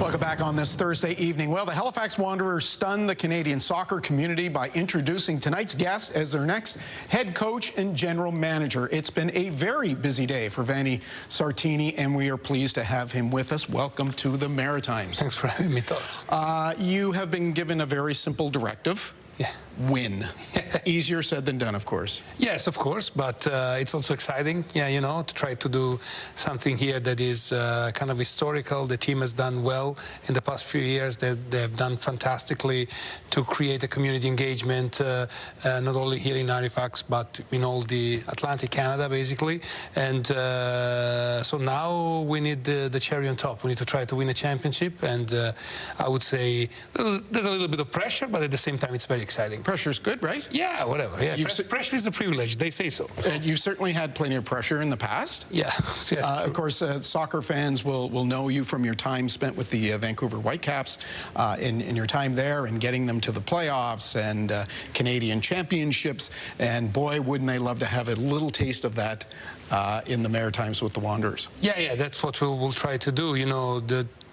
Welcome back on this Thursday evening. Well, the Halifax Wanderers stunned the Canadian soccer community by introducing tonight's guest as their next head coach and general manager. It's been a very busy day for Vanni Sartini, and we are pleased to have him with us. Welcome to the Maritimes. Thanks for having me, Thoughts. You have been given a very simple directive. Yeah. Win. Easier said than done, of course. Yes, of course, but it's also exciting, you know, to try to do something here that is kind of historical. The team has done well in the past few years. They've done fantastically to create a community engagement, not only here in Halifax, but in all the Atlantic Canada, basically. And so now we need the cherry on top. We need to try to win a championship, and I would say there's a little bit of pressure, but at the same time, it's very exciting. Pressure's good, right? Yeah, whatever. Yeah, pressure is a privilege. They say so. You've certainly had plenty of pressure in the past. Yeah, yes. Of course, soccer fans will know you from your time spent with the Vancouver Whitecaps, in your time there and getting them to the playoffs and Canadian championships. And boy, wouldn't they love to have a little taste of that in the Maritimes with the Wanderers. Yeah, that's what we'll try to do. You know,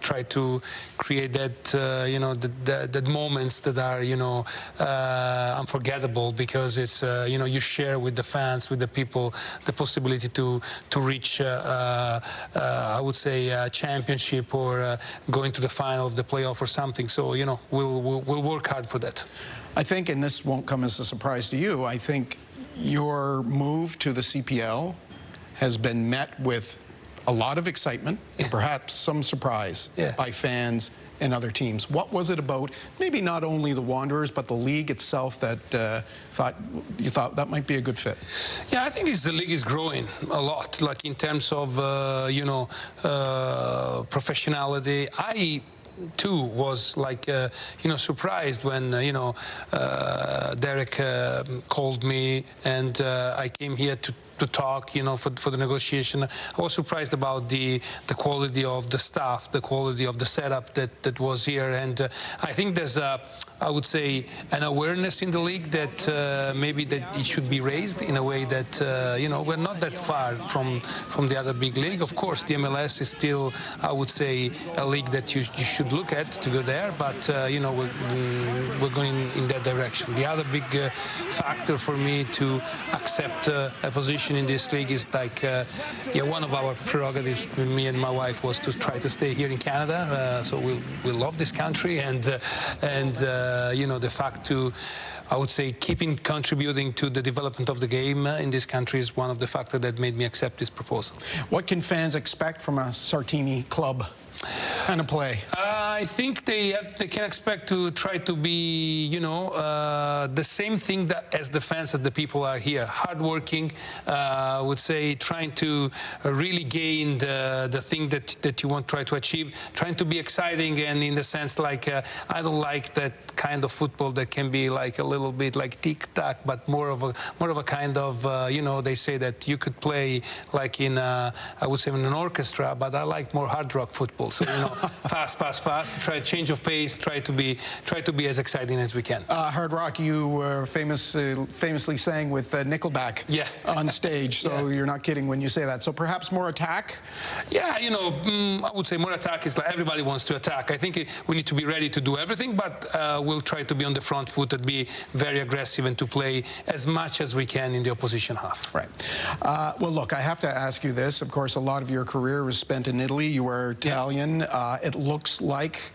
try to create that, you know, that moments that are, you know, unforgettable, because it's, you know, you share with the fans, with the people, the possibility to reach, I would say, a championship or going to the final of the playoff or something. So, you know, we'll work hard for that. I think, and this won't come as a surprise to you, I think your move to the CPL has been met with a lot of excitement and perhaps some surprise by fans and other teams. What was it about, maybe not only the Wanderers, but the league itself, that you thought that might be a good fit? Yeah, I think the league is growing a lot, like in terms of, you know, professionality. I too was like, you know, surprised when, you know, Derek called me and I came here to talk, you know, for the negotiation. I was surprised about the quality of the staff, the quality of the setup that was here, and I think there's I would say, an awareness in the league that maybe that it should be raised in a way that, you know, we're not that far from the other big league. Of course, the MLS is still, I would say, a league that you should look at to go there, but, you know, we're going in that direction. The other big factor for me to accept a position in this league is like, yeah, one of our prerogatives with me and my wife was to try to stay here in Canada. So we love this country, and you know, the fact to, I would say, keeping contributing to the development of the game in this country is one of the factors that made me accept this proposal. What can fans expect from a Sartini club kind of play? I think they can expect to try to be, you know, the same thing that as the fans, as the people are here. Hardworking, I would say, trying to really gain the thing that you want to try to achieve, trying to be exciting, and in the sense like, I don't like that kind of football that can be like a little bit like tic-tac, but more of a kind of, you know, they say that you could play like in, I would say, in an orchestra, but I like more hard rock football. So, you know, fast, try a change of pace, try to be as exciting as we can. Hard rock, you were famously sang with Nickelback on stage, so you're not kidding when you say that. So perhaps more attack? Yeah, you know, I would say more attack is like everybody wants to attack. I think we need to be ready to do everything, but we'll try to be on the front foot and be very aggressive and to play as much as we can in the opposition half. Right. Well, look, I have to ask you this. Of course, a lot of your career was spent in Italy. You were Italian. It looks like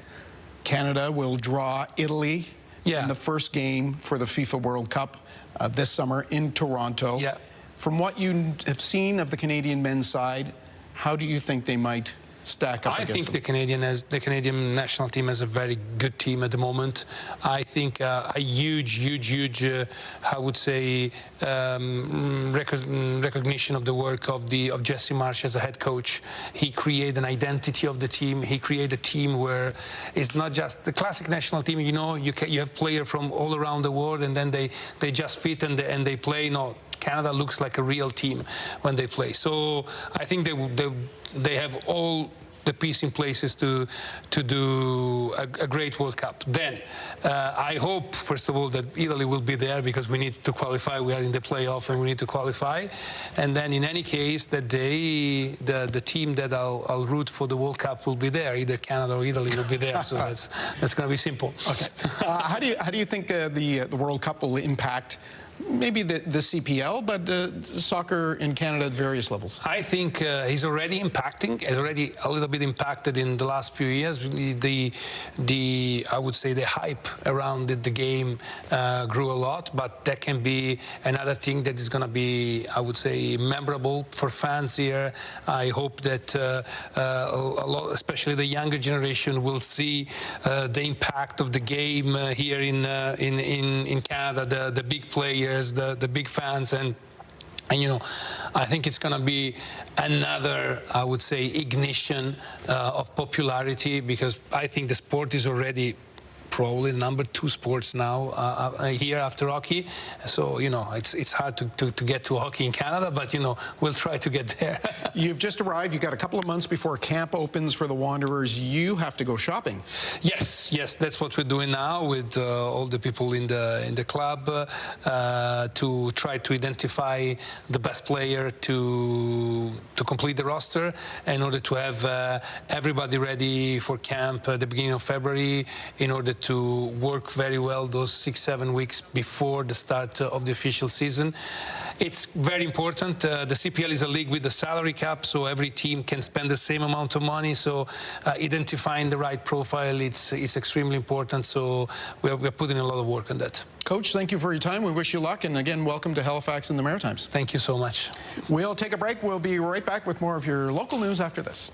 Canada will draw Italy in the first game for the FIFA World Cup this summer in Toronto. From what you have seen of the Canadian men's side, how do you think they might stack up against them? I think the Canadian national team has a very good team at the moment. I think a huge, I would say, recognition of the work of Jesse Marsch as a head coach. He created an identity of the team. He created a team where it's not just the classic national team. You know, you have players from all around the world, and then they just fit and they play. No, Canada looks like a real team when they play. So I think they have all the piece in places to do a great World Cup. Then I hope, first of all, that Italy will be there because we need to qualify. We are in the playoff and we need to qualify. And then in any case, that day, the team that I'll root for the World Cup will be there. Either Canada or Italy will be there. So that's going to be simple. Okay. How do you think the World Cup will impact maybe the CPL, but soccer in Canada at various levels? I think he's already impacting. He's already a little bit impacted in the last few years. I would say the hype around the game grew a lot, but that can be another thing that is going to be, I would say, memorable for fans here. I hope that a lot, especially the younger generation, will see the impact of the game here in Canada. The big players, the big fans, and you know, I think it's going to be another, I would say, ignition of popularity, because I think the sport is already probably number 2 sports now here after hockey. So, you know, it's hard to get to hockey in Canada, but, you know, we'll try to get there. You've just arrived. You've got a couple of months before camp opens for the Wanderers. You have to go shopping. Yes, that's what we're doing now with all the people in the club to try to identify the best player to complete the roster in order to have everybody ready for camp at the beginning of February, in order to work very well those 6-7 weeks before the start of the official season. It's very important. The CPL is a league with a salary cap, so every team can spend the same amount of money. So identifying the right profile, it's extremely important. So we're putting a lot of work on that. Coach, thank you for your time. We wish you luck. And again, welcome to Halifax and the Maritimes. Thank you so much. We'll take a break. We'll be right back with more of your local news after this.